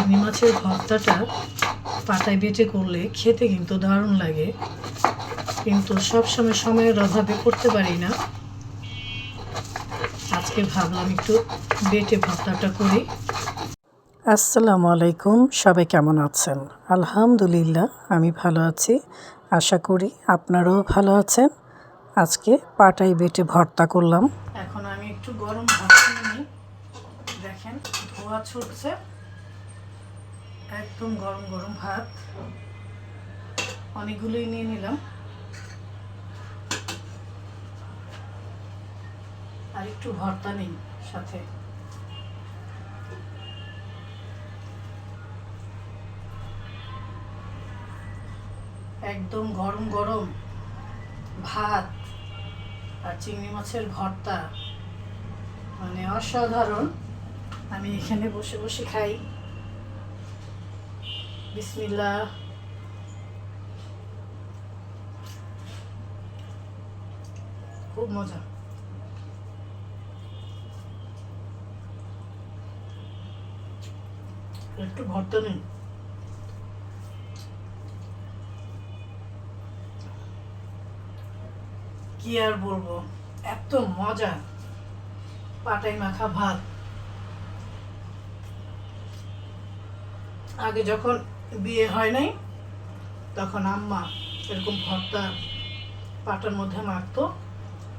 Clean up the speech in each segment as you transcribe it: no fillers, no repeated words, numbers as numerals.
চিংড়ি মাছের ভর্তাটা পাটায় বেটে করলে খেতে কিন্তু দারুণ লাগে, কিন্তু সবসময় সময়ের অভাবে করতে পারি না। আজকে ভাবলাম একটু বেটে ভর্তাটা করি। আসসালামু আলাইকুম, সবাই কেমন আছেন? আলহামদুলিল্লাহ, আমি ভালো আছি। আশা করি আপনারাও ভালো আছেন। আজকে পাটায় বেটে ভর্তা করলাম। এখন আমি একটু গরম ভাত নিই, দেখেন ধোয়া ছুটছে, একদম গরম গরম ভাত অনেকগুলোই নিয়ে নিলাম। আর একটু ভর্তা নিই সাথে। একদম গরম গরম ভাত আর চিংড়ি মাছের ভর্তা, মানে অসাধারণ। আমি এখানে বসে বসে খাই। বিসমিল্লাহ। খুব মজা। একটু ভর্তা নিন। কি আর বলবো, এত মজা। পাটাই মাখা ভাত। আগে যখন বিয়ে হয় নাই তখন আম্মা এরকম ভর্তা পাটার মধ্যে মাখতো,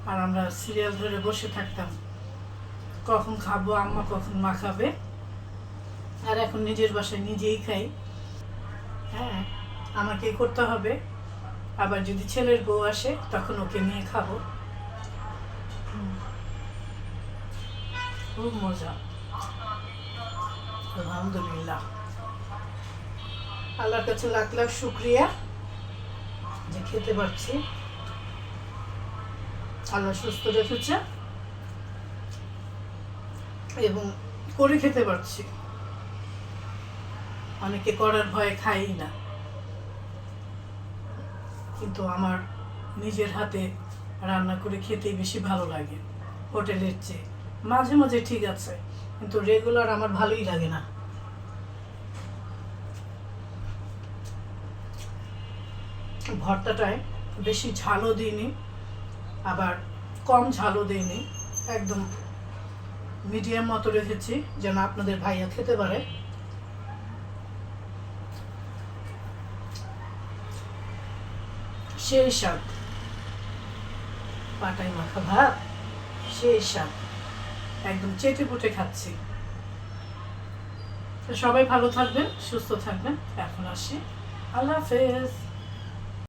আর আমরা সিরিয়াল ধরে বসে থাকতাম, কখন খাবো, আম্মা কখন মাখাবে। আর এখন নিজের বাসায় নিজেই খাই। হ্যাঁ, আমাকেই করতে হবে। আবার যদি ছেলের বউ আসে তখন ওকে নিয়ে খাবো। খুব মজা। আলহামদুলিল্লাহ, আল্লাহর কাছে লাখ লাখ শুক্রিয়া যে খেতে পারছি। আল্লাহ সুস্থ রেখেছে এবং করে খেতে পারছি। অনেকে করার ভয়ে খাই না, কিন্তু আমার নিজের হাতে রান্না করে খেতেই বেশি ভালো লাগে হোটেলের চেয়ে। মাঝে মাঝে ঠিক আছে, কিন্তু রেগুলার আমার ভালোই লাগে না। ভর্তাটায় বেশি ঝালও দিইনি, আবার কম ঝালও দিইনি, একদম মিডিয়াম মতো রেখেছি যেন আপনাদের ভাইয়া খেতে পারে। সেই স্বাদ। পাটাই মাখা ভাত, সেই স্বাদ। একদম চেটে পুটে খাচ্ছি। সবাই ভালো থাকবেন, সুস্থ থাকবেন। এখন আসি, আল্লাহ হাফেজ।